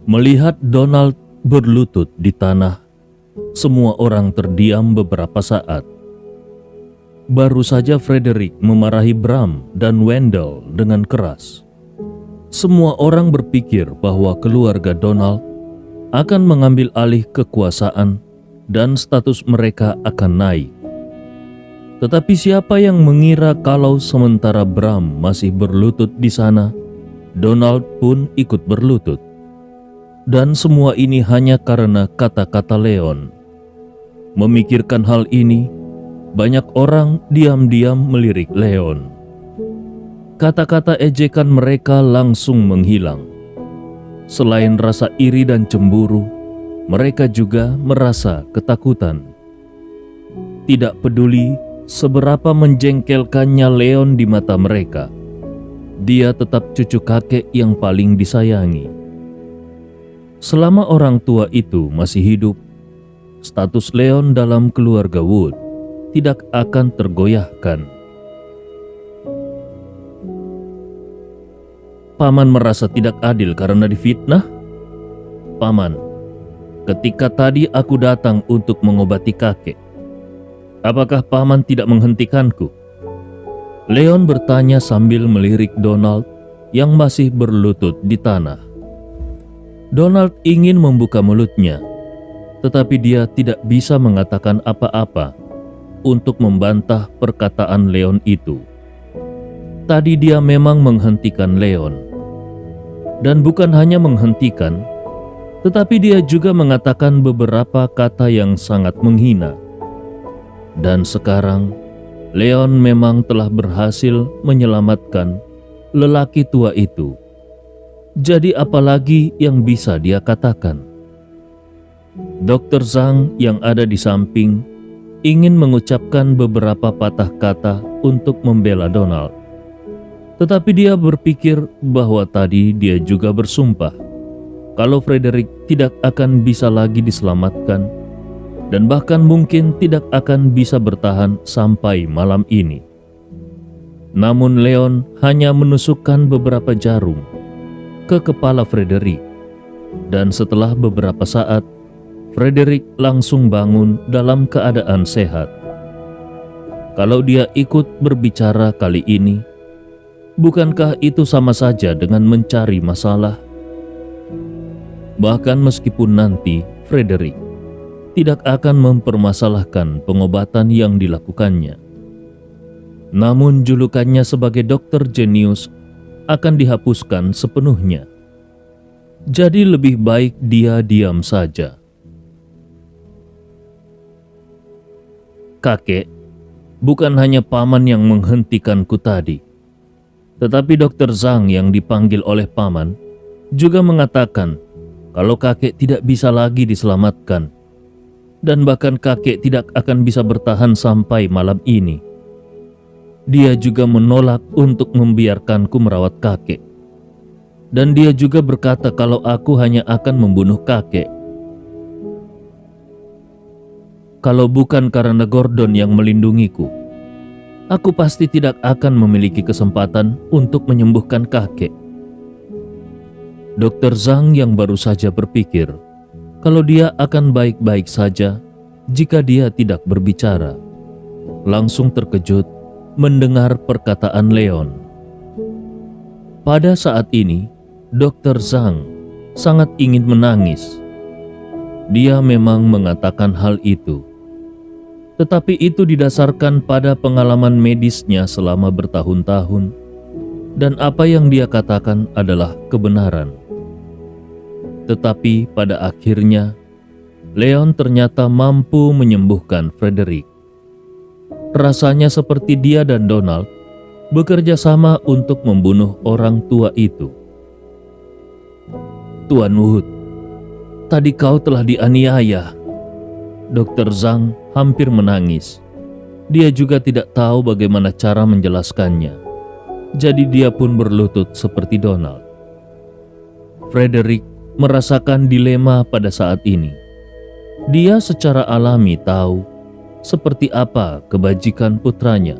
Melihat Donald berlutut di tanah, semua orang terdiam beberapa saat. Baru saja Frederick memarahi Bram dan Wendell dengan keras. Semua orang berpikir bahwa keluarga Donald akan mengambil alih kekuasaan dan status mereka akan naik. Tetapi siapa yang mengira kalau sementara Bram masih berlutut di sana, Donald pun ikut berlutut. Dan semua ini hanya karena kata-kata Leon. Memikirkan hal ini, banyak orang diam-diam melirik Leon. Kata-kata ejekan mereka langsung menghilang. Selain rasa iri dan cemburu, mereka juga merasa ketakutan. Tidak peduli seberapa menjengkelkannya Leon di mata mereka, dia tetap cucu kakek yang paling disayangi. Selama orang tua itu masih hidup, status Leon dalam keluarga Wood tidak akan tergoyahkan. Paman merasa tidak adil karena difitnah? Paman, ketika tadi aku datang untuk mengobati kakek, apakah paman tidak menghentikanku? Leon bertanya sambil melirik Donald yang masih berlutut di tanah. Donald ingin membuka mulutnya, tetapi dia tidak bisa mengatakan apa-apa untuk membantah perkataan Leon itu. Tadi dia memang menghentikan Leon. Dan bukan hanya menghentikan, tetapi dia juga mengatakan beberapa kata yang sangat menghina. Dan sekarang, Leon memang telah berhasil menyelamatkan lelaki tua itu. Jadi apalagi yang bisa dia katakan? Dr. Zhang yang ada di samping ingin mengucapkan beberapa patah kata untuk membela Donald. Tetapi dia berpikir bahwa tadi dia juga bersumpah kalau Frederick tidak akan bisa lagi diselamatkan dan bahkan mungkin tidak akan bisa bertahan sampai malam ini. Namun Leon hanya menusukkan beberapa jarum ke kepala Frederick, dan setelah beberapa saat Frederick langsung bangun dalam keadaan sehat. Kalau dia ikut berbicara kali ini, bukankah itu sama saja dengan mencari masalah? Bahkan meskipun nanti Frederick tidak akan mempermasalahkan pengobatan yang dilakukannya, namun julukannya sebagai dokter jenius akan dihapuskan sepenuhnya. Jadi lebih baik dia diam saja. Kakek, bukan hanya paman yang menghentikanku tadi, tetapi Dr. Zhang yang dipanggil oleh paman juga mengatakan kalau kakek tidak bisa lagi diselamatkan, dan bahkan kakek tidak akan bisa bertahan sampai malam ini. Dia juga menolak untuk membiarkanku merawat kakek. Dan dia juga berkata kalau aku hanya akan membunuh kakek. Kalau bukan karena Gordon yang melindungiku, aku pasti tidak akan memiliki kesempatan untuk menyembuhkan kakek. Dr. Zhang yang baru saja berpikir kalau dia akan baik-baik saja jika dia tidak berbicara, langsung terkejut mendengar perkataan Leon. Pada saat ini, Dr. Zhang sangat ingin menangis. Dia memang mengatakan hal itu, tetapi itu didasarkan pada pengalaman medisnya selama bertahun-tahun, dan apa yang dia katakan adalah kebenaran. Tetapi pada akhirnya, Leon ternyata mampu menyembuhkan Frederick. Rasanya seperti dia dan Donald bekerja sama untuk membunuh orang tua itu. Tuan Wood, tadi kau telah dianiaya. Dr. Zhang hampir menangis. Dia juga tidak tahu bagaimana cara menjelaskannya. Jadi dia pun berlutut seperti Donald. Frederick merasakan dilema pada saat ini. Dia secara alami tahu seperti apa kebajikan putranya.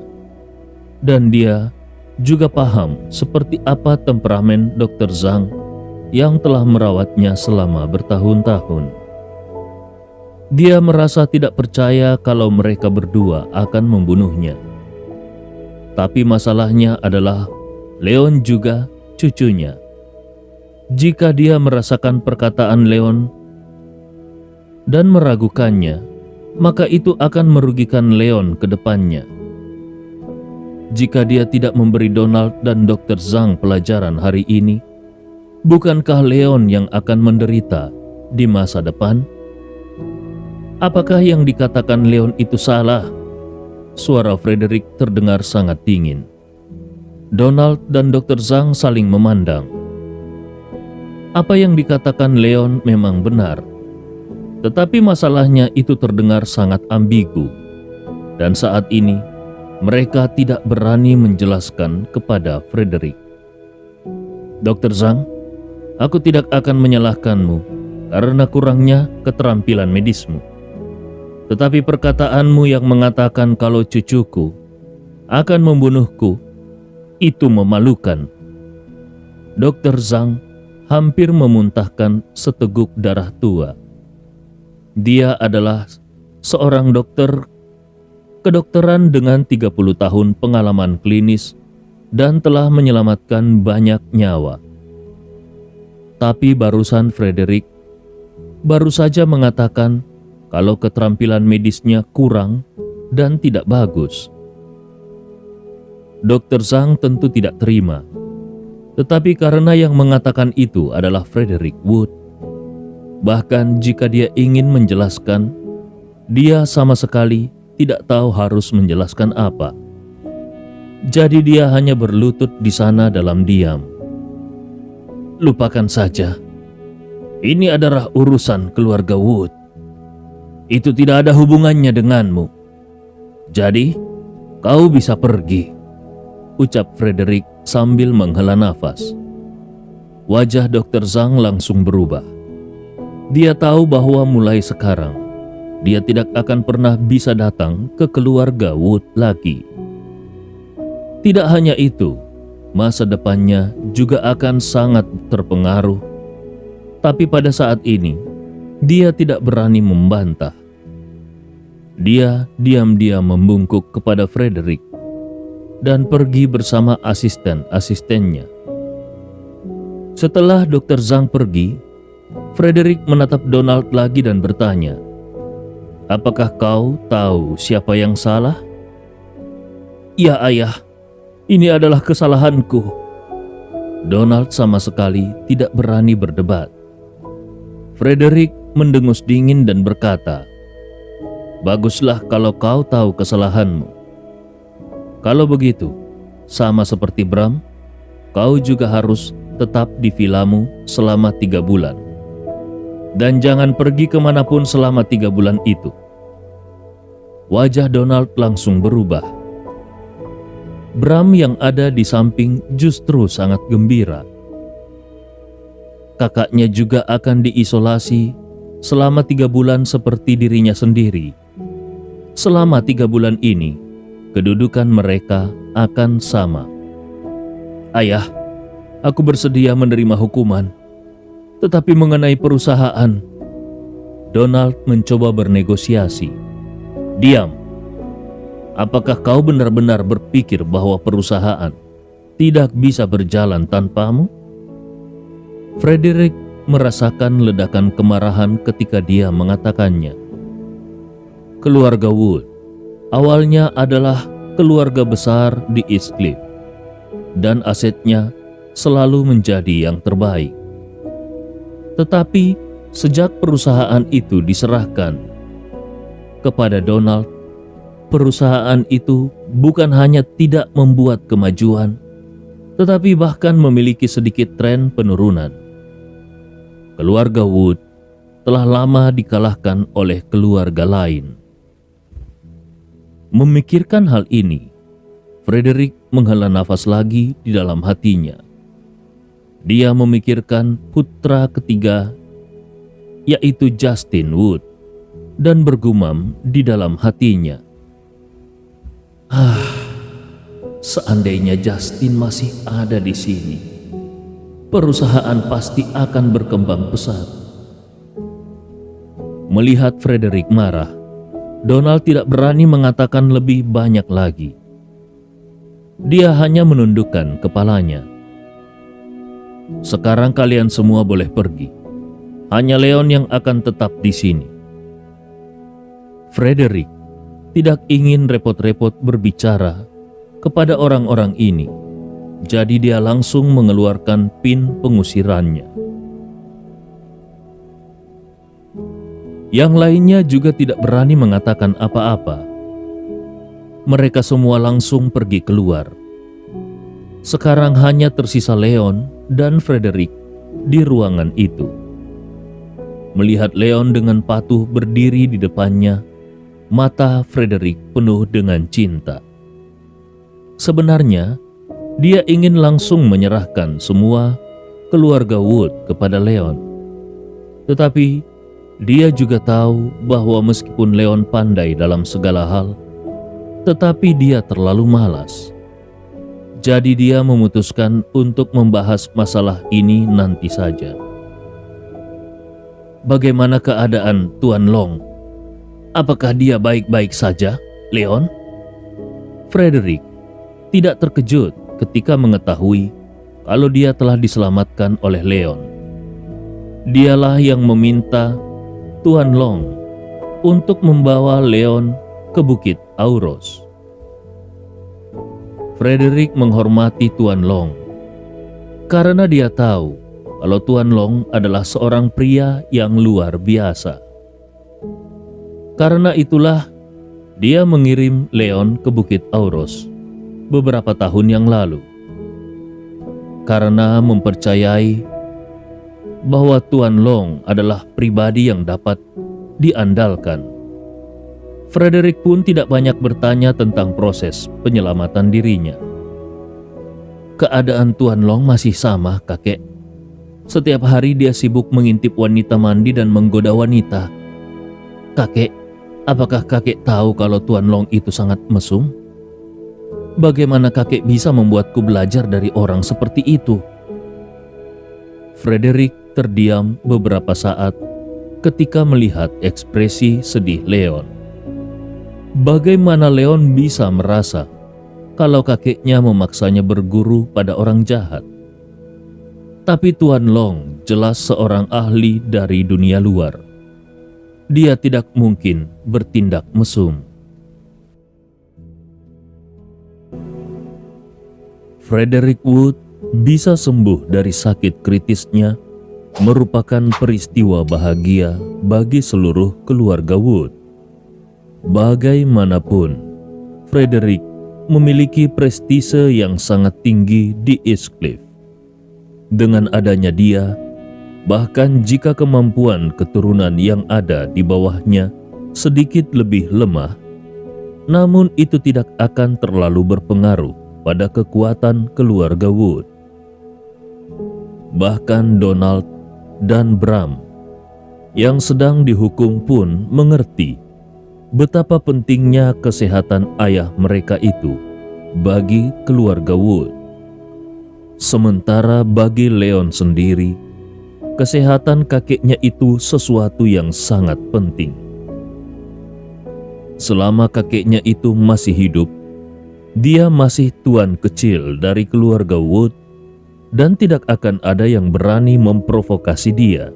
Dan dia juga paham seperti apa temperamen Dr. Zhang yang telah merawatnya selama bertahun-tahun. Dia merasa tidak percaya kalau mereka berdua akan membunuhnya. Tapi masalahnya adalah Leon juga cucunya. Jika dia merasakan perkataan Leon dan meragukannya, maka itu akan merugikan Leon ke depannya. Jika dia tidak memberi Donald dan Dr. Zhang pelajaran hari ini, bukankah Leon yang akan menderita di masa depan? Apakah yang dikatakan Leon itu salah? Suara Frederick terdengar sangat dingin. Donald dan Dr. Zhang saling memandang. Apa yang dikatakan Leon memang benar, tetapi masalahnya itu terdengar sangat ambigu, dan saat ini mereka tidak berani menjelaskan kepada Frederick. Dr. Zhang, aku tidak akan menyalahkanmu karena kurangnya keterampilan medismu. Tetapi perkataanmu yang mengatakan kalau cucuku akan membunuhku, itu memalukan. Dr. Zhang hampir memuntahkan seteguk darah tua. Dia adalah seorang dokter kedokteran dengan 30 tahun pengalaman klinis dan telah menyelamatkan banyak nyawa. Tapi barusan Frederick baru saja mengatakan kalau keterampilan medisnya kurang dan tidak bagus. Dr. Zhang tentu tidak terima. Tetapi karena yang mengatakan itu adalah Frederick Wood, bahkan jika dia ingin menjelaskan, dia sama sekali tidak tahu harus menjelaskan apa. Jadi dia hanya berlutut di sana dalam diam. Lupakan saja. Ini adalah urusan keluarga Wood. Itu tidak ada hubungannya denganmu. Jadi, kau bisa pergi, ucap Frederick sambil menghela nafas. Wajah Dr. Zhang langsung berubah. Dia tahu bahwa mulai sekarang, dia tidak akan pernah bisa datang ke keluarga Wood lagi. Tidak hanya itu, masa depannya juga akan sangat terpengaruh. Tapi pada saat ini, dia tidak berani membantah. Dia diam-diam membungkuk kepada Frederick dan pergi bersama asisten-asistennya. Setelah Dr. Zhang pergi, Frederick menatap Donald lagi dan bertanya, "Apakah kau tahu siapa yang salah?" "Ya ayah, ini adalah kesalahanku." Donald sama sekali tidak berani berdebat. Frederick mendengus dingin dan berkata, "Baguslah kalau kau tahu kesalahanmu. Kalau begitu, sama seperti Bram, kau juga harus tetap di vilamu selama 3 bulan. Dan jangan pergi kemanapun selama 3 bulan itu." Wajah Donald langsung berubah. Bram yang ada di samping justru sangat gembira. Kakaknya juga akan diisolasi selama 3 bulan seperti dirinya sendiri. Selama 3 bulan ini, kedudukan mereka akan sama. "Ayah, aku bersedia menerima hukuman. Tetapi mengenai perusahaan..." Donald mencoba bernegosiasi. "Diam. Apakah kau benar-benar berpikir bahwa perusahaan tidak bisa berjalan tanpamu?" Frederick merasakan ledakan kemarahan ketika dia mengatakannya. Keluarga Wood awalnya adalah keluarga besar di Eastcliff, dan asetnya selalu menjadi yang terbaik. Tetapi sejak perusahaan itu diserahkan kepada Donald, perusahaan itu bukan hanya tidak membuat kemajuan, tetapi bahkan memiliki sedikit tren penurunan. Keluarga Wood telah lama dikalahkan oleh keluarga lain. Memikirkan hal ini, Frederick menghela nafas lagi di dalam hatinya. Dia memikirkan putra ketiga, yaitu Justin Wood, dan bergumam di dalam hatinya, "Seandainya Justin masih ada di sini, perusahaan pasti akan berkembang pesat. Melihat Frederick marah, Donald tidak berani mengatakan lebih banyak lagi. Dia hanya menundukkan kepalanya. Sekarang kalian semua boleh pergi. Hanya Leon yang akan tetap di sini. Frederick tidak ingin repot-repot berbicara kepada orang-orang ini. Jadi dia langsung mengeluarkan pin pengusirannya. Yang lainnya juga tidak berani mengatakan apa-apa. Mereka semua langsung pergi keluar. Sekarang hanya tersisa Leon dan Frederick di ruangan itu. Melihat Leon dengan patuh berdiri di depannya, mata Frederick penuh dengan cinta. Sebenarnya, dia ingin langsung menyerahkan semua keluarga Wood kepada Leon. Tetapi, dia juga tahu bahwa meskipun Leon pandai dalam segala hal, tetapi dia terlalu malas. Jadi dia memutuskan untuk membahas masalah ini nanti saja. Bagaimana keadaan Tuan Long? Apakah dia baik-baik saja, Leon? Frederick tidak terkejut ketika mengetahui kalau dia telah diselamatkan oleh Leon. Dialah yang meminta Tuan Long untuk membawa Leon ke Bukit Auros. Frederick menghormati Tuan Long karena dia tahu kalau Tuan Long adalah seorang pria yang luar biasa. Karena itulah dia mengirim Leon ke Bukit Auros beberapa tahun yang lalu. Karena mempercayai bahwa Tuan Long adalah pribadi yang dapat diandalkan. Frederick pun tidak banyak bertanya tentang proses penyelamatan dirinya. Keadaan Tuan Long masih sama, kakek. Setiap hari dia sibuk mengintip wanita mandi dan menggoda wanita. Kakek, apakah kakek tahu kalau Tuan Long itu sangat mesum? Bagaimana kakek bisa membuatku belajar dari orang seperti itu? Frederick terdiam beberapa saat ketika melihat ekspresi sedih Leon. Bagaimana Leon bisa merasa kalau kakeknya memaksanya berguru pada orang jahat? Tapi Tuan Long jelas seorang ahli dari dunia luar. Dia tidak mungkin bertindak mesum. Frederick Wood bisa sembuh dari sakit kritisnya merupakan peristiwa bahagia bagi seluruh keluarga Wood. Bagaimanapun, Frederick memiliki prestise yang sangat tinggi di Eastcliff. Dengan adanya dia, bahkan jika kemampuan keturunan yang ada di bawahnya sedikit lebih lemah, namun itu tidak akan terlalu berpengaruh pada kekuatan keluarga Wood. Bahkan Donald dan Bram yang sedang dihukum pun mengerti betapa pentingnya kesehatan ayah mereka itu bagi keluarga Wood. Sementara bagi Leon sendiri, kesehatan kakeknya itu sesuatu yang sangat penting. Selama kakeknya itu masih hidup, dia masih tuan kecil dari keluarga Wood dan tidak akan ada yang berani memprovokasi dia.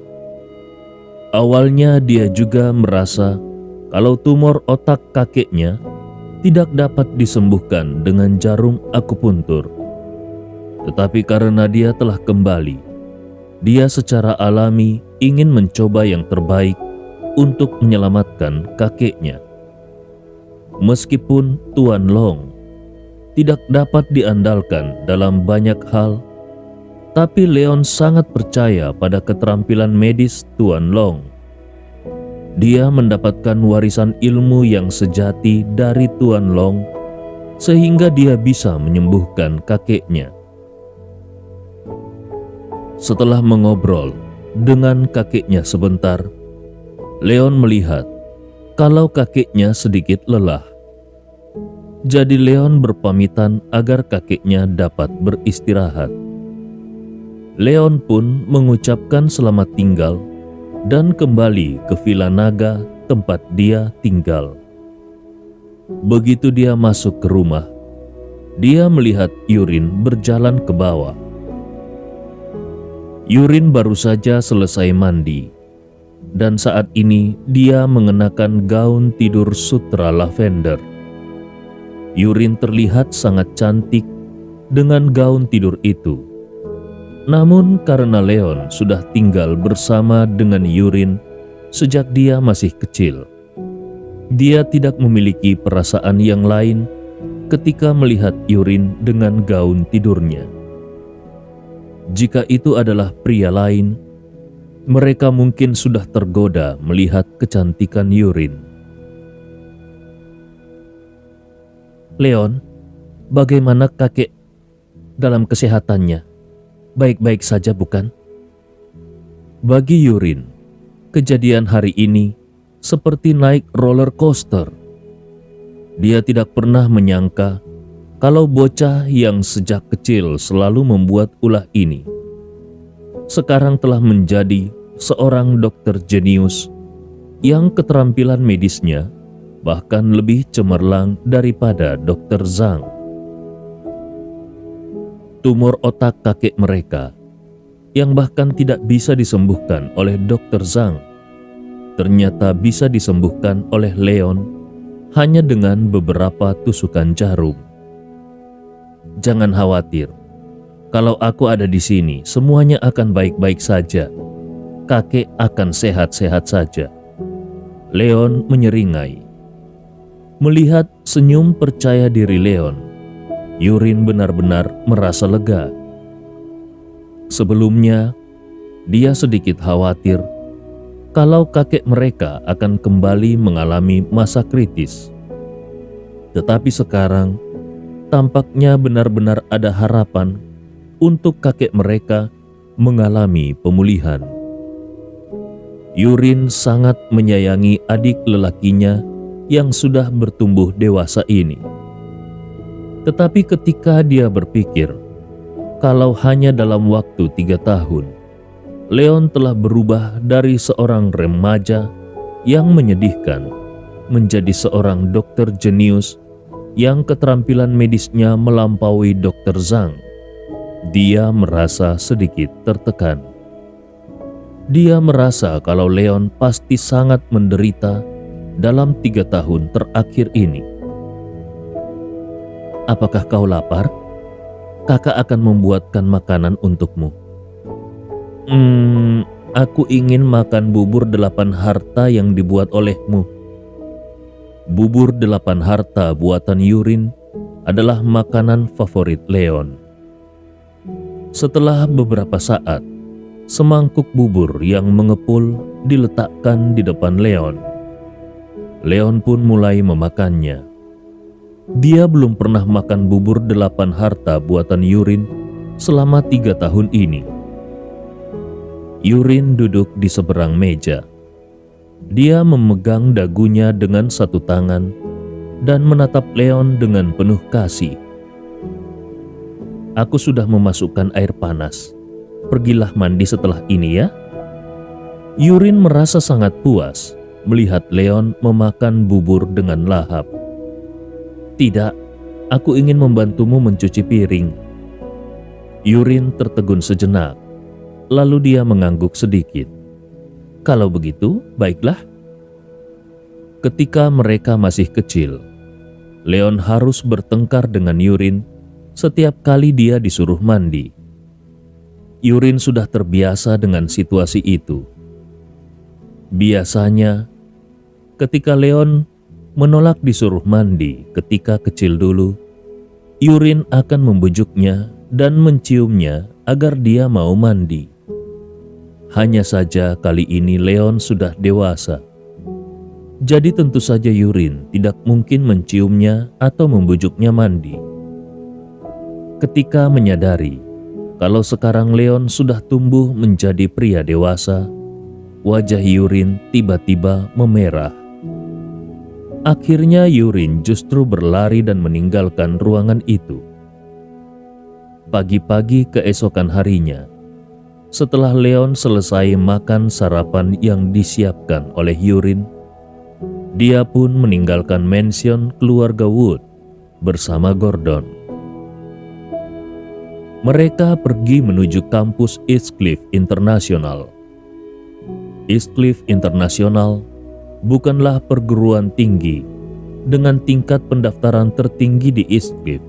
Awalnya dia juga merasa kalau tumor otak kakeknya tidak dapat disembuhkan dengan jarum akupuntur. Tetapi karena dia telah kembali, dia secara alami ingin mencoba yang terbaik untuk menyelamatkan kakeknya. Meskipun Tuan Long tidak dapat diandalkan dalam banyak hal, tapi Leon sangat percaya pada keterampilan medis Tuan Long. Dia mendapatkan warisan ilmu yang sejati dari Tuan Long, sehingga dia bisa menyembuhkan kakeknya. Setelah mengobrol dengan kakeknya sebentar, Leon melihat kalau kakeknya sedikit lelah. Jadi Leon berpamitan agar kakeknya dapat beristirahat. Leon pun mengucapkan selamat tinggal dan kembali ke Villa Naga tempat dia tinggal. Begitu dia masuk ke rumah, dia melihat Yurin berjalan ke bawah. Yurin baru saja selesai mandi, dan saat ini dia mengenakan gaun tidur sutra lavender. Yurin terlihat sangat cantik dengan gaun tidur itu. Namun karena Leon sudah tinggal bersama dengan Yurin sejak dia masih kecil, dia tidak memiliki perasaan yang lain ketika melihat Yurin dengan gaun tidurnya. Jika itu adalah pria lain, mereka mungkin sudah tergoda melihat kecantikan Yurin. "Leon, bagaimana kakek dalam kesehatannya? Baik-baik saja bukan?" Bagi Yurin, kejadian hari ini seperti naik roller coaster. Dia tidak pernah menyangka kalau bocah yang sejak kecil selalu membuat ulah ini sekarang telah menjadi seorang dokter jenius yang keterampilan medisnya bahkan lebih cemerlang daripada Dr. Zhang. Tumor otak kakek mereka yang bahkan tidak bisa disembuhkan oleh Dr. Zhang ternyata bisa disembuhkan oleh Leon hanya dengan beberapa tusukan jarum. "Jangan khawatir, kalau aku ada di sini semuanya akan baik-baik saja. Kakek akan sehat-sehat saja." Leon menyeringai. Melihat senyum percaya diri Leon, Yurin benar-benar merasa lega. Sebelumnya, dia sedikit khawatir kalau kakek mereka akan kembali mengalami masa kritis. Tetapi sekarang, tampaknya benar-benar ada harapan untuk kakek mereka mengalami pemulihan. Yurin sangat menyayangi adik lelakinya yang sudah bertumbuh dewasa ini. Tetapi ketika dia berpikir kalau hanya dalam waktu 3 tahun, Leon telah berubah dari seorang remaja yang menyedihkan menjadi seorang dokter jenius yang keterampilan medisnya melampaui Dr. Zhang, dia merasa sedikit tertekan. Dia merasa kalau Leon pasti sangat menderita dalam 3 tahun terakhir ini. "Apakah kau lapar? Kakak akan membuatkan makanan untukmu." Aku ingin makan bubur 8 harta yang dibuat olehmu." Bubur 8 harta buatan Yurin adalah makanan favorit Leon. Setelah beberapa saat, semangkuk bubur yang mengepul diletakkan di depan Leon. Leon pun mulai memakannya. Dia belum pernah makan bubur 8 harta buatan Yurin selama 3 tahun ini. Yurin duduk di seberang meja. Dia memegang dagunya dengan satu tangan dan menatap Leon dengan penuh kasih. "Aku sudah memasukkan air panas. Pergilah mandi setelah ini ya." Yurin merasa sangat puas melihat Leon memakan bubur dengan lahap. "Tidak, aku ingin membantumu mencuci piring." Yurin tertegun sejenak, lalu dia mengangguk sedikit. "Kalau begitu, baiklah." Ketika mereka masih kecil, Leon harus bertengkar dengan Yurin setiap kali dia disuruh mandi. Yurin sudah terbiasa dengan situasi itu. Biasanya, ketika Leon menolak disuruh mandi ketika kecil dulu, Yurin akan membujuknya dan menciumnya agar dia mau mandi. Hanya saja kali ini Leon sudah dewasa. Jadi tentu saja Yurin tidak mungkin menciumnya atau membujuknya mandi. Ketika menyadari kalau sekarang Leon sudah tumbuh menjadi pria dewasa, wajah Yurin tiba-tiba memerah. Akhirnya Yurin justru berlari dan meninggalkan ruangan itu. Pagi-pagi keesokan harinya, Setelah Leon selesai makan sarapan yang disiapkan oleh Yurin, dia pun meninggalkan mansion keluarga Wood bersama Gordon. Mereka pergi menuju kampus Eastcliff International. Eastcliff International bukanlah perguruan tinggi dengan tingkat pendaftaran tertinggi di Eastcliff,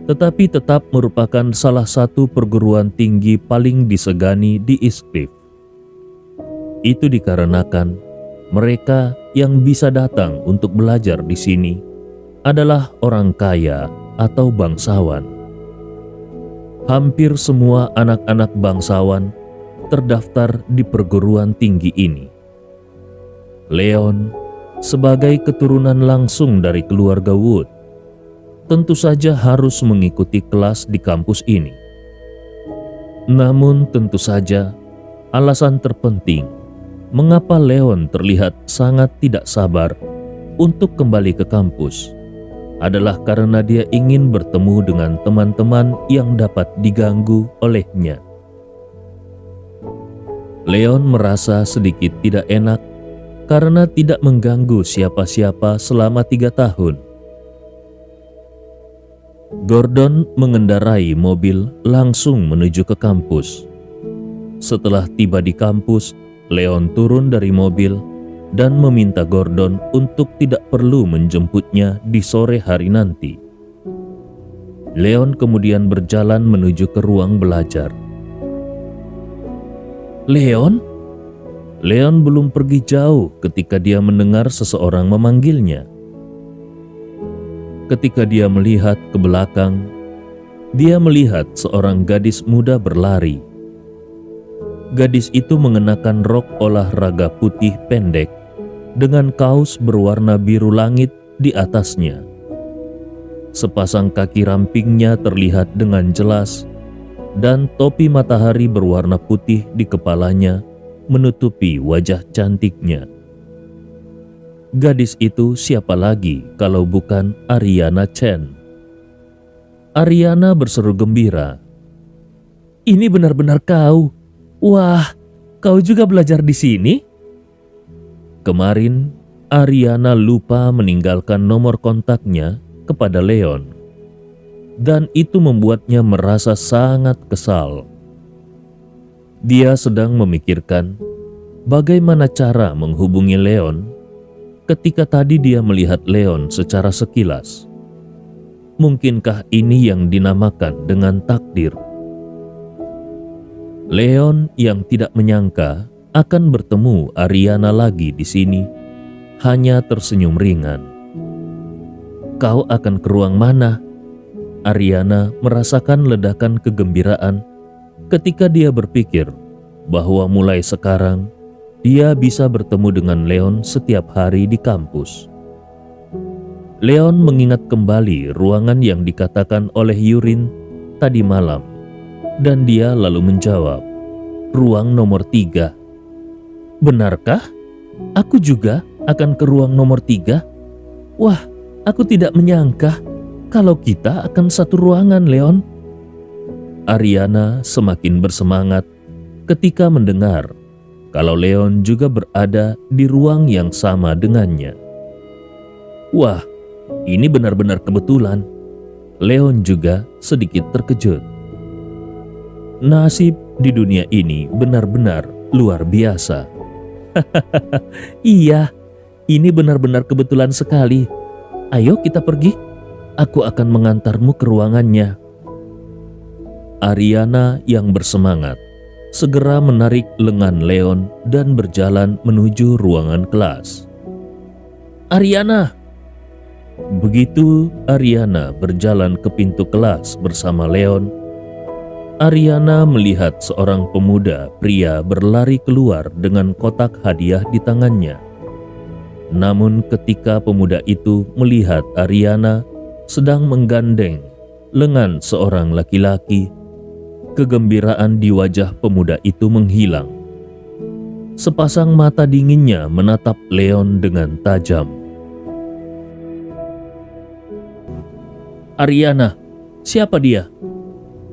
tetapi tetap merupakan salah satu perguruan tinggi paling disegani di Eastcliff. Itu dikarenakan mereka yang bisa datang untuk belajar di sini adalah orang kaya atau bangsawan. Hampir semua anak-anak bangsawan terdaftar di perguruan tinggi ini. Leon, sebagai keturunan langsung dari keluarga Wood, tentu saja harus mengikuti kelas di kampus ini. Namun tentu saja alasan terpenting mengapa Leon terlihat sangat tidak sabar untuk kembali ke kampus adalah karena dia ingin bertemu dengan teman-teman yang dapat diganggu olehnya. Leon merasa sedikit tidak enak karena tidak mengganggu siapa-siapa selama 3 tahun. Gordon mengendarai mobil langsung menuju ke kampus. Setelah tiba di kampus, Leon turun dari mobil dan meminta Gordon untuk tidak perlu menjemputnya di sore hari nanti. Leon kemudian berjalan menuju ke ruang belajar. Leon? Leon belum pergi jauh ketika dia mendengar seseorang memanggilnya. Ketika dia melihat ke belakang, dia melihat seorang gadis muda berlari. Gadis itu mengenakan rok olahraga putih pendek dengan kaos berwarna biru langit di atasnya. Sepasang kaki rampingnya terlihat dengan jelas dan topi matahari berwarna putih di kepalanya menutupi wajah cantiknya. Gadis itu siapa lagi kalau bukan Ariana Chen. Ariana berseru gembira. "Ini benar-benar kau. Wah, kau juga belajar di sini?" Kemarin, Ariana lupa meninggalkan nomor kontaknya kepada Leon, dan itu membuatnya merasa sangat kesal. Dia sedang memikirkan bagaimana cara menghubungi Leon ketika tadi dia melihat Leon secara sekilas. Mungkinkah ini yang dinamakan dengan takdir? Leon yang tidak menyangka akan bertemu Ariana lagi di sini hanya tersenyum ringan. "Kau akan ke ruang mana?" Ariana merasakan ledakan kegembiraan ketika dia berpikir bahwa mulai sekarang dia bisa bertemu dengan Leon setiap hari di kampus. Leon mengingat kembali ruangan yang dikatakan oleh Yurin tadi malam, dan dia lalu menjawab, "Ruang nomor 3. "Benarkah? Aku juga akan ke ruang nomor 3. Wah, aku tidak menyangka kalau kita akan satu ruangan, Leon." Ariana semakin bersemangat ketika mendengar kalau Leon juga berada di ruang yang sama dengannya. Wah, ini benar-benar kebetulan. Leon juga sedikit terkejut. Nasib di dunia ini benar-benar luar biasa. Iya, ini benar-benar kebetulan sekali. Ayo kita pergi. Aku akan mengantarmu ke ruangannya. Ariana yang bersemangat segera menarik lengan Leon dan berjalan menuju ruangan kelas. Ariana! Begitu Ariana berjalan ke pintu kelas bersama Leon, Ariana melihat seorang pemuda pria berlari keluar dengan kotak hadiah di tangannya. Namun ketika pemuda itu melihat Ariana sedang menggandeng lengan seorang laki-laki, kegembiraan di wajah pemuda itu menghilang. Sepasang mata dinginnya menatap Leon dengan tajam. Ariana, siapa dia?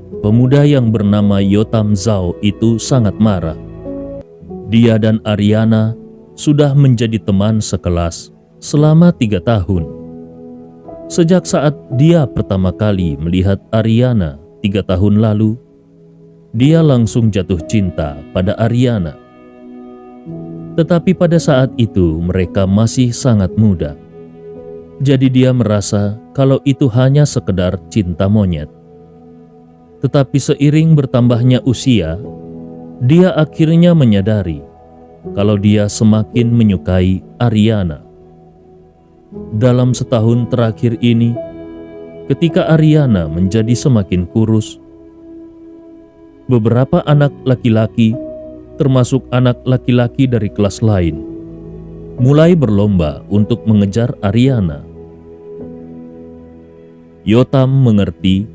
Pemuda yang bernama Yotam Zhao itu sangat marah. Dia dan Ariana sudah menjadi teman sekelas selama 3 tahun. Sejak saat dia pertama kali melihat Ariana 3 tahun lalu, dia langsung jatuh cinta pada Ariana. Tetapi pada saat itu mereka masih sangat muda. Jadi dia merasa kalau itu hanya sekedar cinta monyet. Tetapi seiring bertambahnya usia, dia akhirnya menyadari kalau dia semakin menyukai Ariana. Dalam setahun terakhir ini, ketika Ariana menjadi semakin kurus, beberapa anak laki-laki, termasuk anak laki-laki dari kelas lain, mulai berlomba untuk mengejar Ariana. Yotam mengerti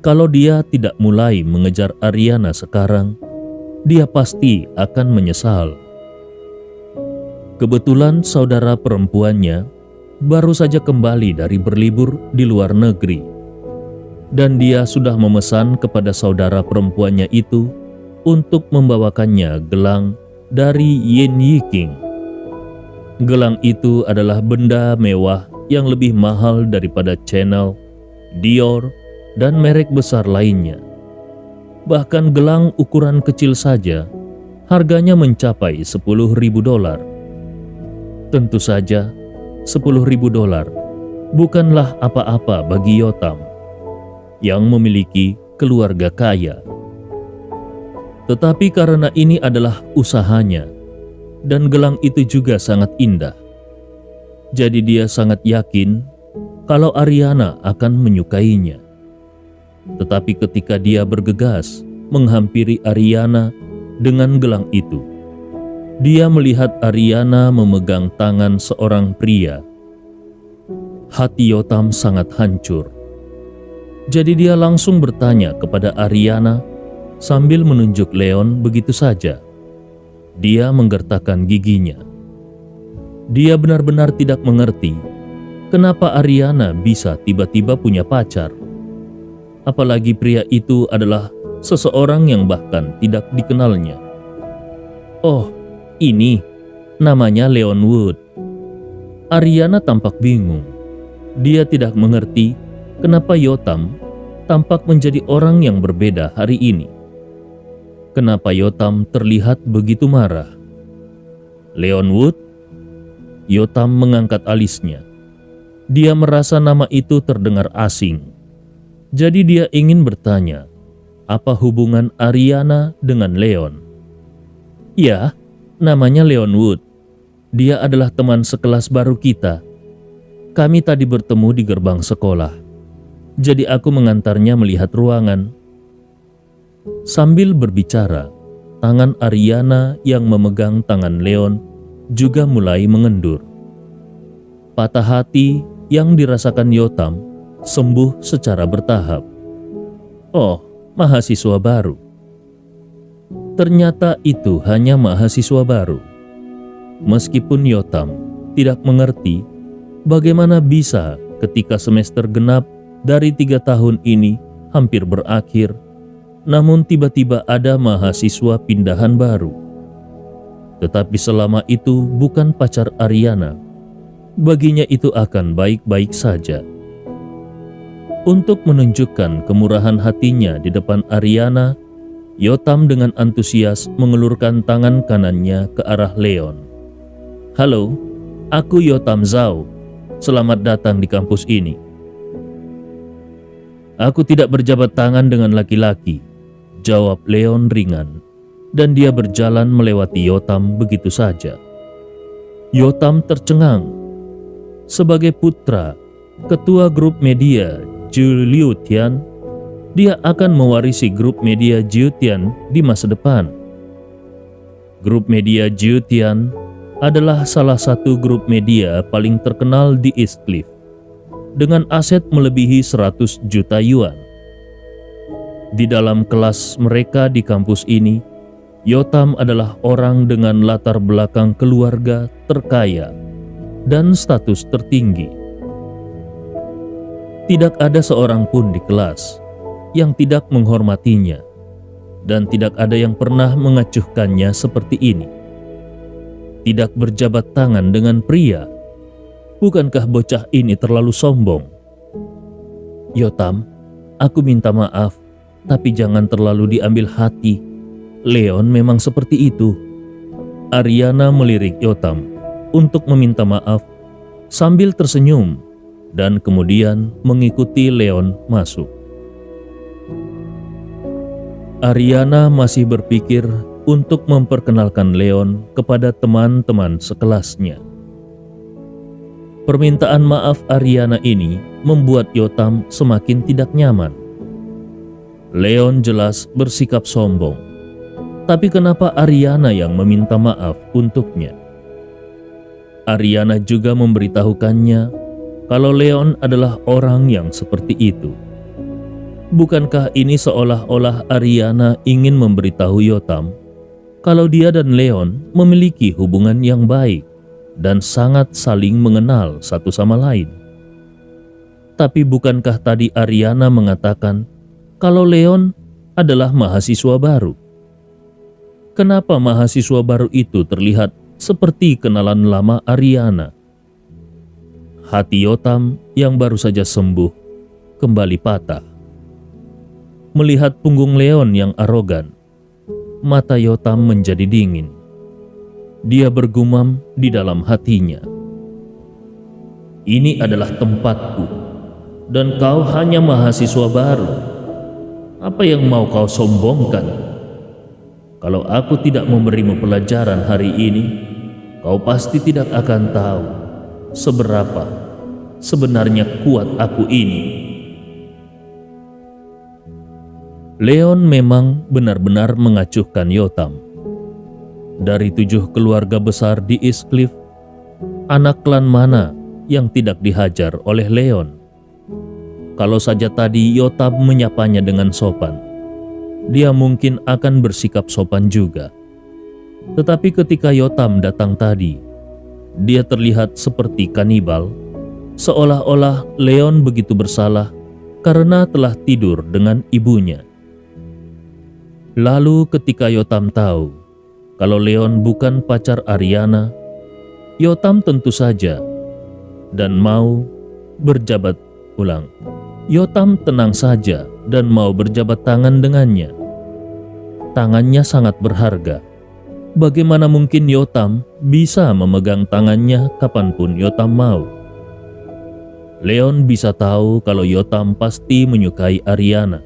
kalau dia tidak mulai mengejar Ariana sekarang, dia pasti akan menyesal. Kebetulan saudara perempuannya baru saja kembali dari berlibur di luar negeri, dan dia sudah memesan kepada saudara perempuannya itu untuk membawakannya gelang dari Yin Yiking. Gelang itu adalah benda mewah yang lebih mahal daripada Chanel, Dior, dan merek besar lainnya. Bahkan gelang ukuran kecil saja harganya mencapai $10.000. Tentu saja $10.000 bukanlah apa-apa bagi Yotam yang memiliki keluarga kaya. Tetapi karena ini adalah usahanya dan gelang itu juga sangat indah, jadi dia sangat yakin kalau Ariana akan menyukainya. Tetapi ketika dia bergegas menghampiri Ariana dengan gelang itu, dia melihat Ariana memegang tangan seorang pria. Hati Yotam sangat hancur. Jadi dia langsung bertanya kepada Ariana sambil menunjuk Leon begitu saja. Dia menggertakkan giginya. Dia benar-benar tidak mengerti kenapa Ariana bisa tiba-tiba punya pacar. Apalagi pria itu adalah seseorang yang bahkan tidak dikenalnya. Oh, ini namanya Leon Wood. Ariana tampak bingung. Dia tidak mengerti kenapa Yotam tampak menjadi orang yang berbeda hari ini. Kenapa Yotam terlihat begitu marah? Leon Wood? Yotam mengangkat alisnya. Dia merasa nama itu terdengar asing. Jadi dia ingin bertanya, apa hubungan Ariana dengan Leon? Ya, namanya Leon Wood. Dia adalah teman sekelas baru kita. Kami tadi bertemu di gerbang sekolah. Jadi aku mengantarnya melihat ruangan. Sambil berbicara, tangan Ariana yang memegang tangan Leon juga mulai mengendur. Patah hati yang dirasakan Yotam sembuh secara bertahap. Oh, mahasiswa baru. Ternyata itu hanya mahasiswa baru. Meskipun Yotam tidak mengerti bagaimana bisa ketika semester genap dari 3 tahun ini hampir berakhir, namun tiba-tiba ada mahasiswa pindahan baru. Tetapi selama itu bukan pacar Ariana, baginya itu akan baik-baik saja. Untuk menunjukkan kemurahan hatinya di depan Ariana, Yotam dengan antusias mengelurkan tangan kanannya ke arah Leon. Halo, aku Yotam Zhao. Selamat datang di kampus ini. Aku tidak berjabat tangan dengan laki-laki, jawab Leon ringan, dan dia berjalan melewati Yotam begitu saja. Yotam tercengang. Sebagai putra ketua grup media Zhu Liutian, dia akan mewarisi grup media Jiutian di masa depan. Grup media Jiutian adalah salah satu grup media paling terkenal di Eastcliff, dengan aset melebihi 100 juta yuan. Di dalam kelas mereka di kampus ini, Yotam adalah orang dengan latar belakang keluarga terkaya dan status tertinggi. Tidak ada seorang pun di kelas yang tidak menghormatinya, dan tidak ada yang pernah mengacuhkannya seperti ini. Tidak berjabat tangan dengan pria. Bukankah bocah ini terlalu sombong? Yotam, aku minta maaf, tapi jangan terlalu diambil hati. Leon memang seperti itu. Ariana melirik Yotam untuk meminta maaf sambil tersenyum dan kemudian mengikuti Leon masuk. Ariana masih berpikir untuk memperkenalkan Leon kepada teman-teman sekelasnya. Permintaan maaf Ariana ini membuat Yotam semakin tidak nyaman. Leon jelas bersikap sombong, tapi kenapa Ariana yang meminta maaf untuknya? Ariana juga memberitahukannya kalau Leon adalah orang yang seperti itu. Bukankah ini seolah-olah Ariana ingin memberitahu Yotam kalau dia dan Leon memiliki hubungan yang baik dan sangat saling mengenal satu sama lain? Tapi bukankah tadi Ariana mengatakan kalau Leon adalah mahasiswa baru? Kenapa mahasiswa baru itu terlihat seperti kenalan lama Ariana? Hati Yotam yang baru saja sembuh kembali patah. Melihat punggung Leon yang arogan, mata Yotam menjadi dingin. Dia bergumam di dalam hatinya, "Ini adalah tempatku, dan kau hanya mahasiswa baru. Apa yang mau kau sombongkan? Kalau aku tidak memberimu pelajaran hari ini, kau pasti tidak akan tahu seberapa sebenarnya kuat aku ini." Leon memang benar-benar mengacuhkan Yotam. Dari 7 keluarga besar di East Cliff, anak klan mana yang tidak dihajar oleh Leon? Kalau saja tadi Yotam menyapanya dengan sopan, dia mungkin akan bersikap sopan juga. Tetapi ketika Yotam datang tadi, dia terlihat seperti kanibal, seolah-olah Leon begitu bersalah karena telah tidur dengan ibunya. Lalu ketika Yotam tahu kalau Leon bukan pacar Ariana, Yotam tentu saja dan mau berjabat ulang. Yotam tenang saja dan mau berjabat tangan dengannya. Tangannya sangat berharga. Bagaimana mungkin Yotam bisa memegang tangannya kapanpun Yotam mau? Leon bisa tahu kalau Yotam pasti menyukai Ariana.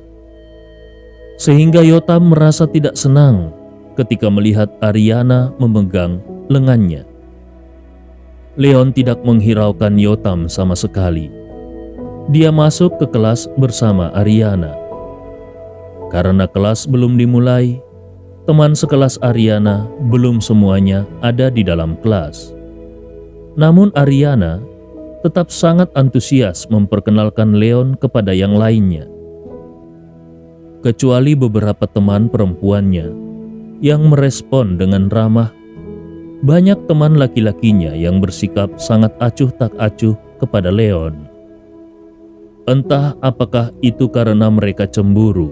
Sehingga Yotam merasa tidak senang ketika melihat Ariana memegang lengannya. Leon tidak menghiraukan Yotam sama sekali. Dia masuk ke kelas bersama Ariana. Karena kelas belum dimulai, teman sekelas Ariana belum semuanya ada di dalam kelas. Namun Ariana tetap sangat antusias memperkenalkan Leon kepada yang lainnya. Kecuali beberapa teman perempuannya yang merespon dengan ramah, banyak teman laki-lakinya yang bersikap sangat acuh tak acuh kepada Leon. Entah apakah itu karena mereka cemburu,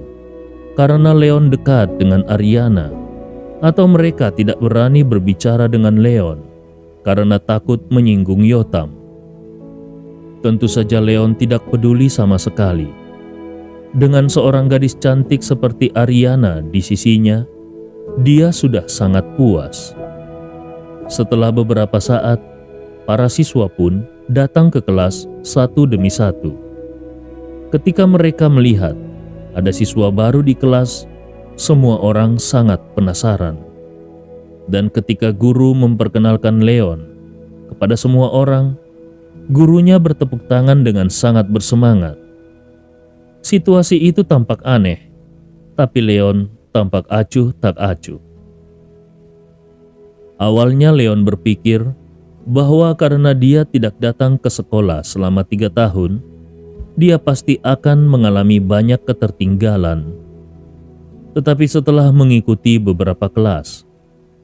karena Leon dekat dengan Ariana, atau mereka tidak berani berbicara dengan Leon karena takut menyinggung Yotam. Tentu saja Leon tidak peduli sama sekali. Dengan seorang gadis cantik seperti Ariana di sisinya, dia sudah sangat puas. Setelah beberapa saat, para siswa pun datang ke kelas satu demi satu. Ketika mereka melihat ada siswa baru di kelas, semua orang sangat penasaran. Dan ketika guru memperkenalkan Leon kepada semua orang, gurunya bertepuk tangan dengan sangat bersemangat. Situasi itu tampak aneh, tapi Leon tampak acuh tak acuh. Awalnya Leon berpikir bahwa karena dia tidak datang ke sekolah selama 3 tahun, dia pasti akan mengalami banyak ketertinggalan. Tetapi setelah mengikuti beberapa kelas,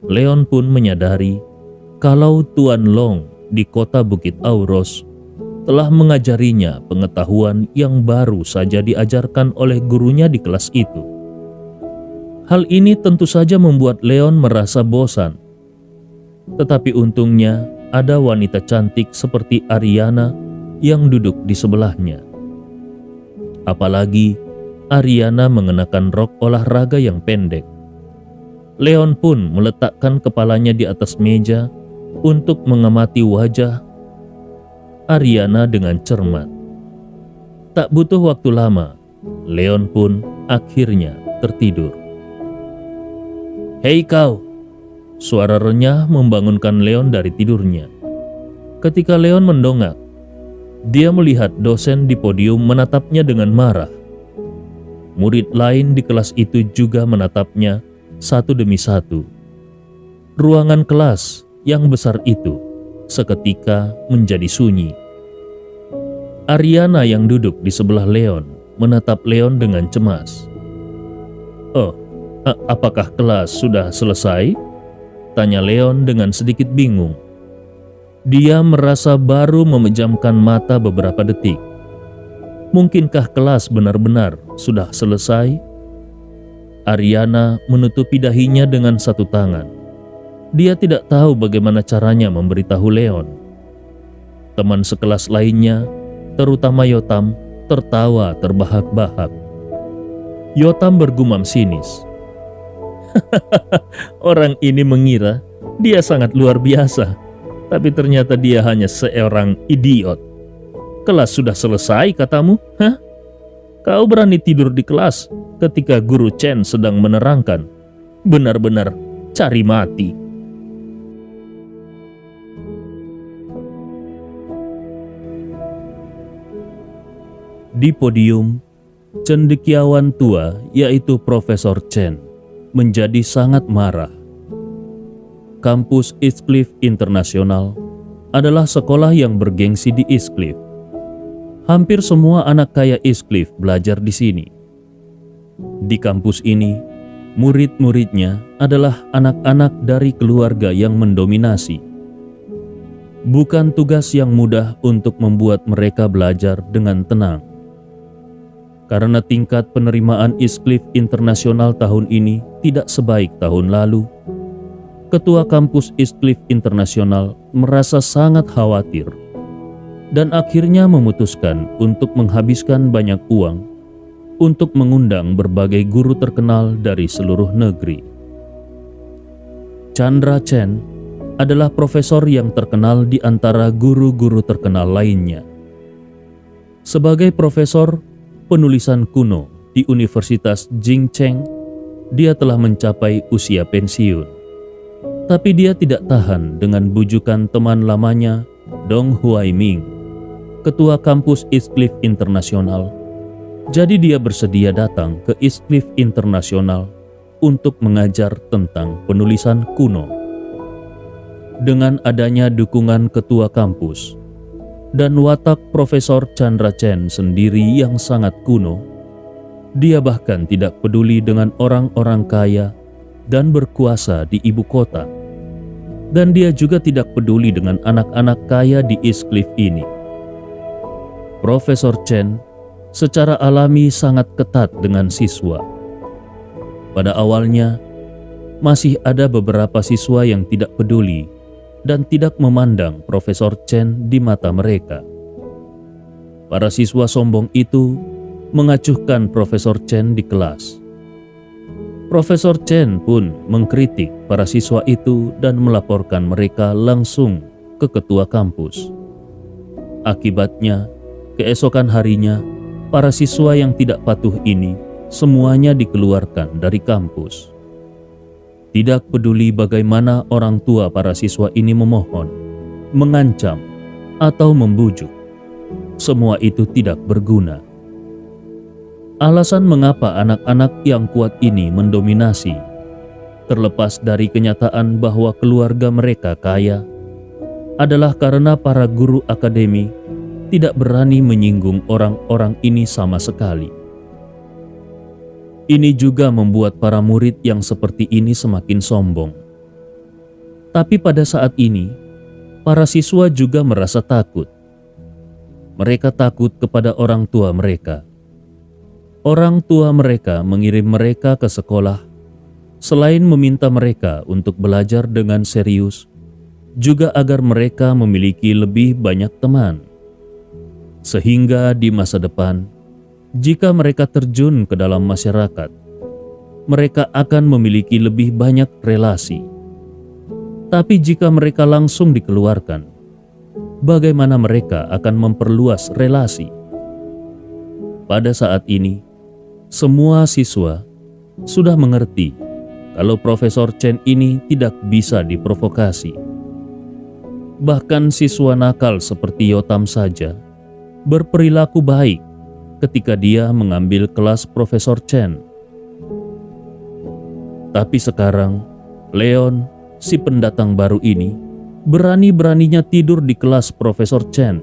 Leon pun menyadari kalau Tuan Long di kota Bukit Auros telah mengajarinya pengetahuan yang baru saja diajarkan oleh gurunya di kelas itu. Hal ini tentu saja membuat Leon merasa bosan. Tetapi untungnya ada wanita cantik seperti Ariana yang duduk di sebelahnya. Apalagi Ariana mengenakan rok olahraga yang pendek. Leon pun meletakkan kepalanya di atas meja untuk mengamati wajah Ariana dengan cermat. Tak butuh waktu lama, Leon pun akhirnya tertidur. "Hei kau!" Suara renyah membangunkan Leon dari tidurnya. Ketika Leon mendongak, dia melihat dosen di podium menatapnya dengan marah. Murid lain di kelas itu juga menatapnya satu demi satu. Ruangan kelas yang besar itu seketika menjadi sunyi. Ariana yang duduk di sebelah Leon menatap Leon dengan cemas. "Oh, apakah kelas sudah selesai?" tanya Leon dengan sedikit bingung. Dia merasa baru memejamkan mata beberapa detik. Mungkinkah kelas benar-benar sudah selesai? Ariana menutupi dahinya dengan satu tangan. Dia tidak tahu bagaimana caranya memberitahu Leon. Teman sekelas lainnya, terutama Yotam, tertawa terbahak-bahak. Yotam bergumam sinis. "Orang ini mengira dia sangat luar biasa, tapi ternyata dia hanya seorang idiot. Kelas sudah selesai katamu? Hah? Kau berani tidur di kelas ketika guru Chen sedang menerangkan? Benar-benar cari mati." Di podium, cendekiawan tua yaitu Profesor Chen menjadi sangat marah. Kampus East Cliff Internasional adalah sekolah yang bergengsi di East Cliff. Hampir semua anak kaya East Cliff belajar di sini. Di kampus ini, murid-muridnya adalah anak-anak dari keluarga yang mendominasi. Bukan tugas yang mudah untuk membuat mereka belajar dengan tenang. Karena tingkat penerimaan East Cliff Internasional tahun ini tidak sebaik tahun lalu, Ketua Kampus East Cliff Internasional merasa sangat khawatir dan akhirnya memutuskan untuk menghabiskan banyak uang untuk mengundang berbagai guru terkenal dari seluruh negeri. Chandra Chen adalah profesor yang terkenal di antara guru-guru terkenal lainnya. Sebagai profesor penulisan kuno di Universitas Jingcheng, dia telah mencapai usia pensiun. Tapi dia tidak tahan dengan bujukan teman lamanya, Dong Huaiming, ketua kampus East Cliff Internasional. Jadi dia bersedia datang ke East Cliff Internasional untuk mengajar tentang penulisan kuno. Dengan adanya dukungan ketua kampus dan watak Profesor Chandra Chen sendiri yang sangat kuno, dia bahkan tidak peduli dengan orang-orang kaya dan berkuasa di ibu kota. Dan dia juga tidak peduli dengan anak-anak kaya di East Cliff ini. Profesor Chen secara alami sangat ketat dengan siswa. Pada awalnya, masih ada beberapa siswa yang tidak peduli dan tidak memandang Profesor Chen di mata mereka. Para siswa sombong itu mengacuhkan Profesor Chen di kelas. Profesor Chen pun mengkritik para siswa itu dan melaporkan mereka langsung ke ketua kampus. Akibatnya, keesokan harinya, para siswa yang tidak patuh ini semuanya dikeluarkan dari kampus. Tidak peduli bagaimana orang tua para siswa ini memohon, mengancam, atau membujuk, semua itu tidak berguna. Alasan mengapa anak-anak yang kuat ini mendominasi, terlepas dari kenyataan bahwa keluarga mereka kaya, adalah karena para guru akademi tidak berani menyinggung orang-orang ini sama sekali. Ini juga membuat para murid yang seperti ini semakin sombong. Tapi pada saat ini, para siswa juga merasa takut. mereka takut kepada orang tua mereka. Orang tua mereka mengirim mereka ke sekolah, selain meminta mereka untuk belajar dengan serius, juga agar mereka memiliki lebih banyak teman. Sehingga di masa depan, jika mereka terjun ke dalam masyarakat, mereka akan memiliki lebih banyak relasi. Tapi jika mereka langsung dikeluarkan, bagaimana mereka akan memperluas relasi? Pada saat ini, semua siswa sudah mengerti kalau Profesor Chen ini tidak bisa diprovokasi. Bahkan siswa nakal seperti Yotam saja berperilaku baik ketika dia mengambil kelas Profesor Chen. Tapi sekarang, Leon, si pendatang baru ini, berani-beraninya tidur di kelas Profesor Chen.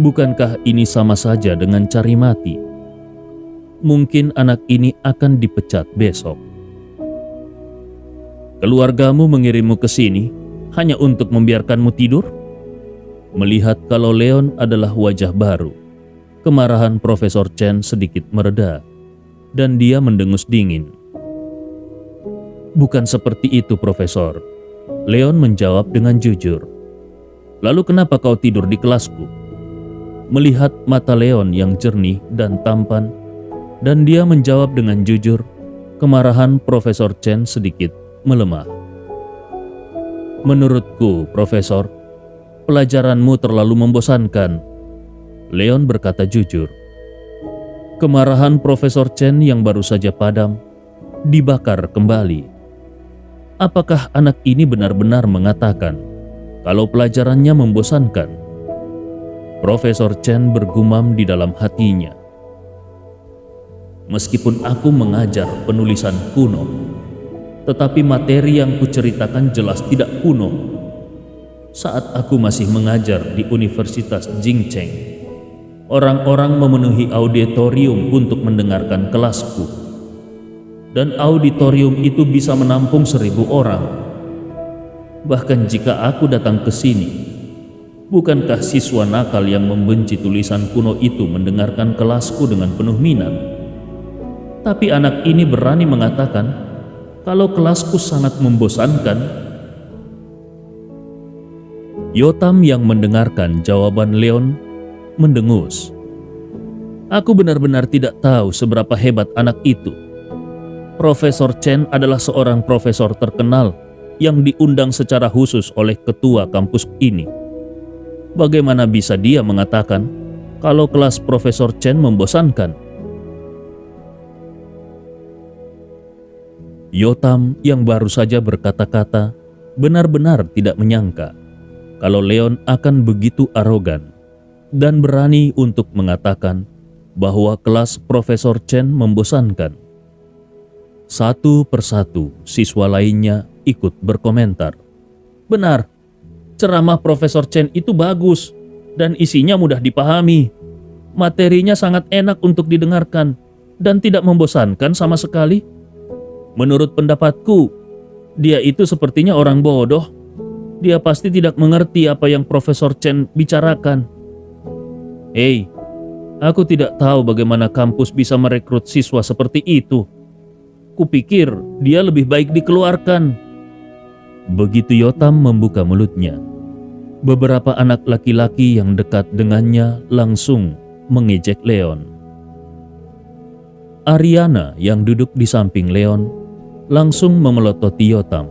Bukankah ini sama saja dengan cari mati? Mungkin anak ini akan dipecat besok. Keluargamu mengirimmu ke sini hanya untuk membiarkanmu tidur? Melihat kalau Leon adalah wajah baru, kemarahan Profesor Chen sedikit mereda dan dia mendengus dingin. Bukan seperti itu, Profesor. Leon menjawab dengan jujur. Lalu kenapa kau tidur di kelasku? Melihat mata Leon yang jernih dan tampan, dan dia menjawab dengan jujur, kemarahan Profesor Chen sedikit melemah. Menurutku, Profesor, pelajaranmu terlalu membosankan. Leon berkata jujur. Kemarahan Profesor Chen yang baru saja padam dibakar kembali. Apakah anak ini benar-benar mengatakan kalau pelajarannya membosankan? Profesor Chen bergumam di dalam hatinya. Meskipun aku mengajar penulisan kuno, tetapi materi yang kuceritakan jelas tidak kuno. Saat aku masih mengajar di Universitas Jingcheng, orang-orang memenuhi auditorium untuk mendengarkan kelasku. Dan auditorium itu bisa menampung 1.000 orang. Bahkan jika aku datang ke sini, bukankah siswa nakal yang membenci tulisan kuno itu mendengarkan kelasku dengan penuh minat? Tapi anak ini berani mengatakan kalau kelasku sangat membosankan. Yotam yang mendengarkan jawaban Leon mendengus. Aku benar-benar tidak tahu seberapa hebat anak itu. Profesor Chen adalah seorang profesor terkenal yang diundang secara khusus oleh ketua kampus ini. Bagaimana bisa dia mengatakan kalau kelas Profesor Chen membosankan? Yotam yang baru saja berkata-kata benar-benar tidak menyangka kalau Leon akan begitu arogan dan berani untuk mengatakan bahwa kelas Profesor Chen membosankan. Satu persatu siswa lainnya ikut berkomentar. Benar, ceramah Profesor Chen itu bagus dan isinya mudah dipahami. Materinya sangat enak untuk didengarkan dan tidak membosankan sama sekali. Menurut pendapatku, dia itu sepertinya orang bodoh. Dia pasti tidak mengerti apa yang Profesor Chen bicarakan. Hei, aku tidak tahu bagaimana kampus bisa merekrut siswa seperti itu. Kupikir dia lebih baik dikeluarkan. Begitu Yotam membuka mulutnya, beberapa anak laki-laki yang dekat dengannya langsung mengejek Leon. Ariana yang duduk di samping Leon langsung memelototi Yotam.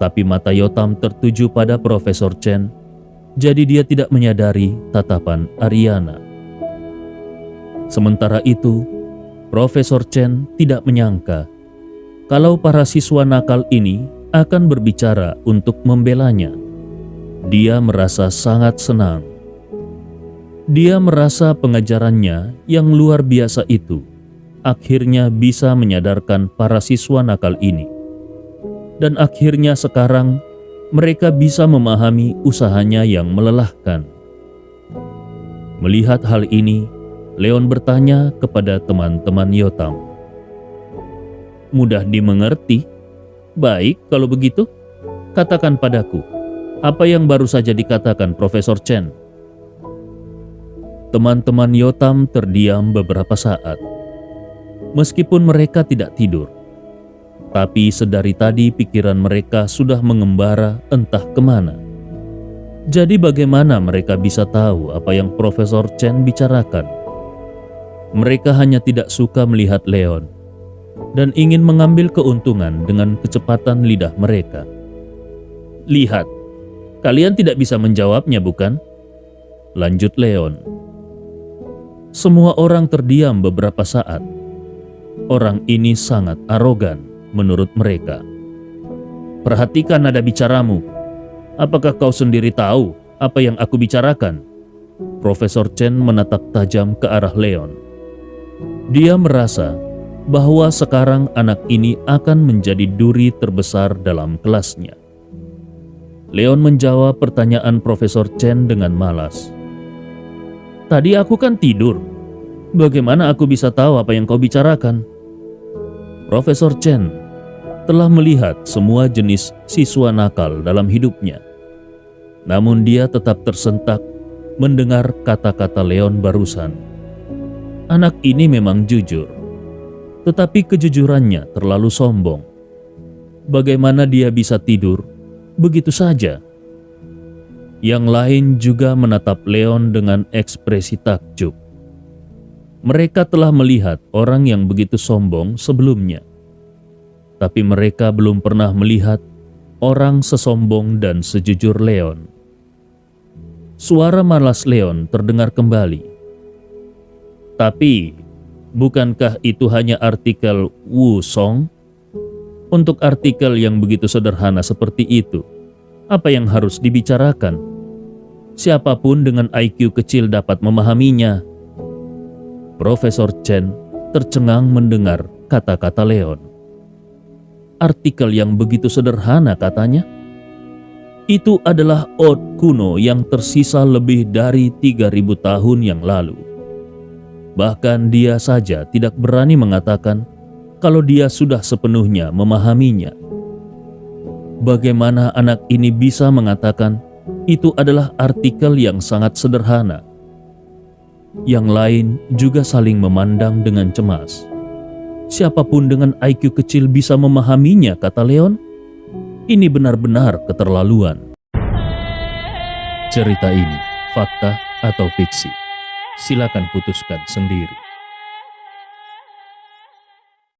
Tapi mata Yotam tertuju pada Profesor Chen, jadi dia tidak menyadari tatapan Ariana. Sementara itu, Profesor Chen tidak menyangka kalau para siswa nakal ini akan berbicara untuk membelanya. Dia merasa sangat senang. Dia merasa pengajarannya yang luar biasa itu akhirnya bisa menyadarkan para siswa nakal ini. Dan akhirnya sekarang mereka bisa memahami usahanya yang melelahkan. Melihat hal ini, Leon bertanya kepada teman-teman Yotam. Mudah dimengerti? Baik, kalau begitu, katakan padaku, apa yang baru saja dikatakan Profesor Chen? Teman-teman Yotam terdiam beberapa saat. Meskipun mereka tidak tidur, tapi sedari tadi pikiran mereka sudah mengembara entah kemana. Jadi bagaimana mereka bisa tahu apa yang Profesor Chen bicarakan? Mereka hanya tidak suka melihat Leon dan ingin mengambil keuntungan dengan kecepatan lidah mereka. Lihat, kalian tidak bisa menjawabnya, bukan? Lanjut Leon. Semua orang terdiam beberapa saat. Orang ini sangat arogan menurut mereka. Perhatikan nada bicaramu. Apakah kau sendiri tahu apa yang aku bicarakan? Profesor Chen menatap tajam ke arah Leon. Dia merasa bahwa sekarang anak ini akan menjadi duri terbesar dalam kelasnya. Leon menjawab pertanyaan Profesor Chen dengan malas. Tadi aku kan tidur. Bagaimana aku bisa tahu apa yang kau bicarakan? Profesor Chen telah melihat semua jenis siswa nakal dalam hidupnya. Namun dia tetap tersentak mendengar kata-kata Leon barusan. Anak ini memang jujur, tetapi kejujurannya terlalu sombong. Bagaimana dia bisa tidur begitu saja? Yang lain juga menatap Leon dengan ekspresi takjub. Mereka telah melihat orang yang begitu sombong sebelumnya, tapi mereka belum pernah melihat orang sesombong dan sejujur Leon. Suara malas Leon terdengar kembali. Tapi, bukankah itu hanya artikel Wu Song? Untuk artikel yang begitu sederhana seperti itu, apa yang harus dibicarakan? Siapapun dengan IQ kecil dapat memahaminya. Profesor Chen tercengang mendengar kata-kata Leon. Artikel yang begitu sederhana katanya. Itu adalah Ode kuno yang tersisa lebih dari 3000 tahun yang lalu. Bahkan dia saja tidak berani mengatakan kalau dia sudah sepenuhnya memahaminya. Bagaimana anak ini bisa mengatakan itu adalah artikel yang sangat sederhana? Yang lain juga saling memandang dengan cemas. Siapapun dengan IQ kecil bisa memahaminya, kata Leon. Ini benar-benar keterlaluan. Cerita ini fakta atau fiksi? Silakan putuskan sendiri.